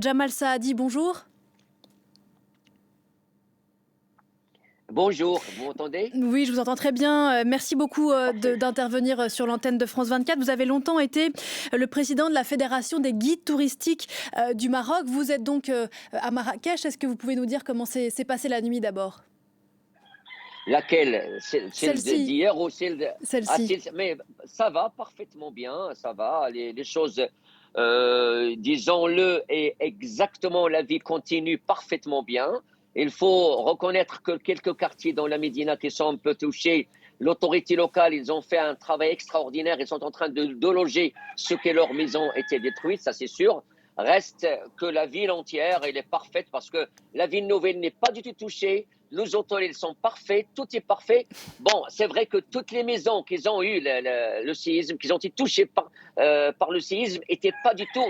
Jamal Saadi, bonjour. Bonjour, vous m'entendez? Oui, je vous entends très bien. Merci beaucoup Parfait. d'intervenir sur l'antenne de France 24. Vous avez longtemps été le président de la Fédération des guides touristiques du Maroc. Vous êtes donc à Marrakech. Est-ce que vous pouvez nous dire comment s'est passée la nuit d'abord? Laquelle? Celle Celle-ci, d'hier ou celle de... Ah, celle-ci. mais ça va parfaitement bien, ça va. Les choses, disons-le, et exactement, la vie continue parfaitement bien. Il faut reconnaître que quelques quartiers dans la Médina qui sont un peu touchés, l'autorité locale, ils ont fait un travail extraordinaire. Ils sont en train de loger ceux que leur maison était détruite, ça c'est sûr. Reste que la ville entière, elle est parfaite parce que la ville nouvelle n'est pas du tout touchée. Nos hôtels, ils sont parfaits, tout est parfait. Bon, c'est vrai que toutes les maisons qu'ils ont eu le séisme, qu'ils ont été touchées par le séisme, étaient pas du tout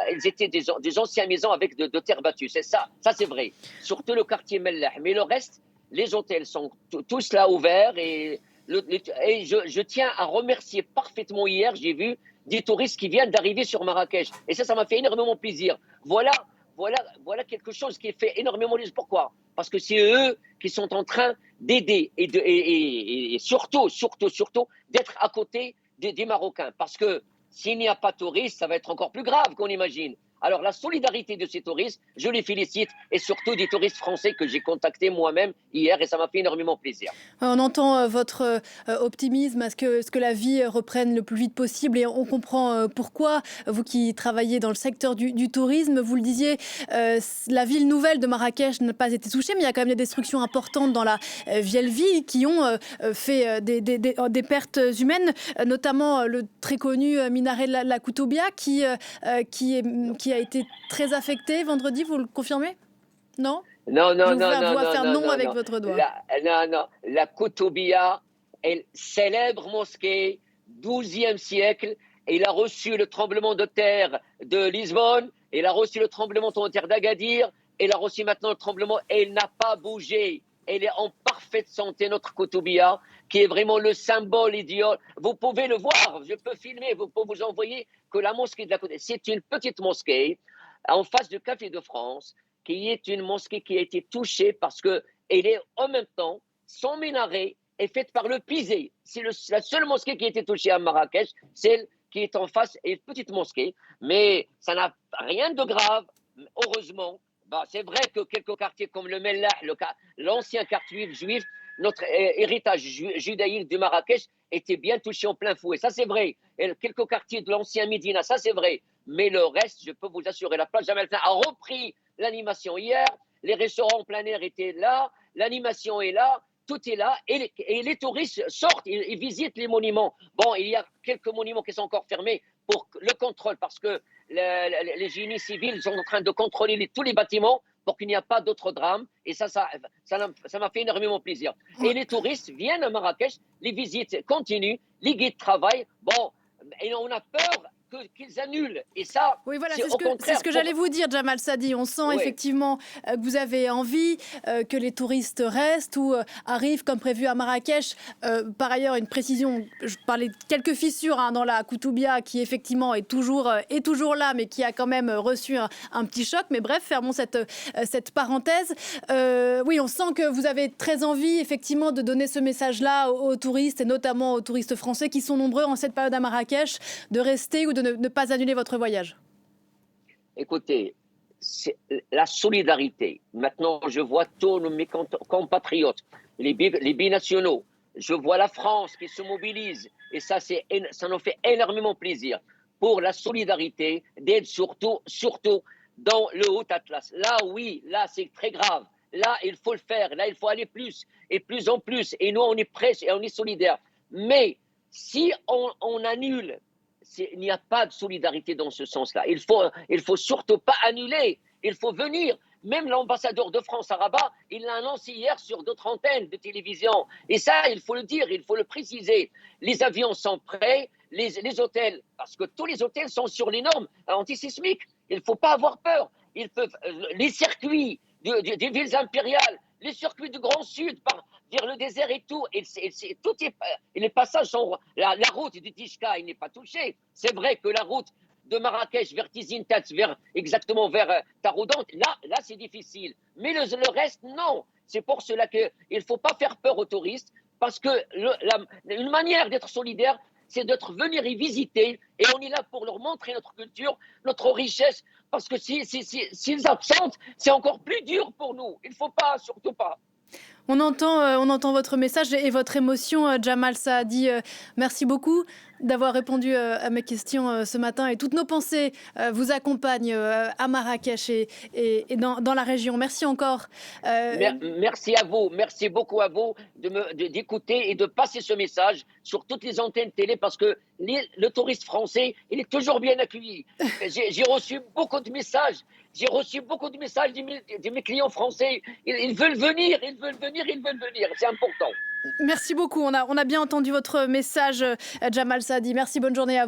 elles étaient des anciennes maisons avec de terre battue. C'est ça, ça c'est vrai. Surtout le quartier Mellah. Mais le reste, les hôtels sont tous là ouverts et je tiens à remercier parfaitement hier, j'ai vu des touristes qui viennent d'arriver sur Marrakech. Et ça m'a fait énormément plaisir. Voilà, voilà quelque chose qui fait énormément plaisir. Pourquoi? Parce que c'est eux qui sont en train d'aider et surtout, d'être à côté des Marocains. Parce que s'il n'y a pas de touristes, ça va être encore plus grave qu'on imagine. Alors la solidarité de ces touristes, je les félicite, et surtout des touristes français que j'ai contactés moi-même hier, et ça m'a fait énormément plaisir. On entend votre optimisme à ce que la vie reprenne le plus vite possible et on comprend pourquoi. Vous qui travaillez dans le secteur du tourisme, vous le disiez, la ville nouvelle de Marrakech n'a pas été touchée, mais il y a quand même des destructions importantes dans la vieille ville qui ont fait des pertes humaines, notamment le très connu minaret de la Koutoubia qui a été très affecté vendredi, vous le confirmez? Non? Non, Je non, vous non, vois, non, vois non, faire non, non non, avec non. votre doigt. Non, non. La Koutoubia, elle célèbre mosquée, 12e siècle. Il a reçu le tremblement de terre de Lisbonne, il a reçu le tremblement de terre d'Agadir, il a reçu maintenant le tremblement et elle n'a pas bougé. Elle est en parfaite santé, notre Koutoubia, qui est vraiment le symbole idéal. Vous pouvez le voir, je peux filmer, vous pouvez vous envoyer que la mosquée de la Koutoubia, c'est une petite mosquée en face du Café de France qui est une mosquée qui a été touchée parce qu'elle est en même temps, son minaret est fait par le pisé. C'est la seule mosquée qui a été touchée à Marrakech, celle qui est en face est une petite mosquée, mais ça n'a rien de grave, heureusement. Bah, c'est vrai que quelques quartiers comme le Mellah, l'ancien quartier juif, notre héritage judaïque de Marrakech était bien touché en plein fouet. Ça, c'est vrai. Et quelques quartiers de l'ancien Médina, ça, c'est vrai. Mais le reste, je peux vous assurer, la plage Jamal a repris l'animation hier, les restaurants en plein air étaient là, l'animation est là, tout est là, et les touristes sortent, ils visitent les monuments. Bon, il y a quelques monuments qui sont encore fermés pour le contrôle, parce que les génies civils sont en train de contrôler tous les bâtiments pour qu'il n'y ait pas d'autres drames. Et ça m'a fait énormément plaisir. Et les touristes viennent à Marrakech, les visites continuent, les guides travaillent. Bon, et on a peur qu'ils annulent. Et ça, Oui, voilà, c'est au c'est contraire ce que pour... j'allais vous dire, Jamal Sadi. On sent Oui, effectivement que vous avez envie que les touristes restent ou arrivent comme prévu à Marrakech. Par ailleurs, une précision, je parlais de quelques fissures dans la Koutoubia qui effectivement est toujours là, mais qui a quand même reçu un petit choc. Mais bref, fermons cette parenthèse. Oui, on sent que vous avez très envie effectivement de donner ce message-là aux touristes et notamment aux touristes français qui sont nombreux en cette période à Marrakech, de rester ou de ne pas annuler votre voyage. écoutez, c'est la solidarité. Maintenant, je vois tous mes compatriotes, les binationaux. Je vois la France qui se mobilise. Et ça nous fait énormément plaisir pour la solidarité, d'aide surtout dans le Haut-Atlas. Là, oui, là, c'est très grave. Là, il faut le faire. Là, il faut aller plus et plus en plus. Et nous, on est prêts et on est solidaires. Mais si on annule, il n'y a pas de solidarité dans ce sens-là. Il faut surtout pas annuler. Il faut venir. Même l'ambassadeur de France à Rabat, il l'a annoncé hier sur d'autres antennes de télévision. Et ça, il faut le dire, il faut le préciser. Les avions sont prêts, les hôtels, parce que tous les hôtels sont sur les normes antisismiques. Il ne faut pas avoir peur. Les circuits des villes impériales, les circuits du Grand Sud, vers le désert et tout, les passages sont. La route du Tishka, il n'est pas touché. C'est vrai que la route de Marrakech vers Tizintat, exactement vers Taroudant, là c'est difficile. Mais le reste, non. C'est pour cela qu'il ne faut pas faire peur aux touristes, parce que une manière d'être solidaire, c'est d'être venir y visiter, et on est là pour leur montrer notre culture, notre richesse, parce que s'ils absentent, c'est encore plus dur pour nous. Il ne faut pas, surtout pas. On entend votre message et votre émotion, Jamal Saadi. Merci beaucoup d'avoir répondu à mes questions ce matin. Et toutes nos pensées vous accompagnent à Marrakech et dans la région. Merci encore. Merci à vous, merci beaucoup à vous d'écouter et de passer ce message sur toutes les antennes télé, parce que le touriste français, il est toujours bien accueilli. J'ai reçu beaucoup de messages. J'ai reçu beaucoup de messages de mes clients français. Ils veulent venir, ils veulent venir, ils veulent venir. C'est important. Merci beaucoup. On a bien entendu votre message, Jamal Saadi. Merci, bonne journée à vous.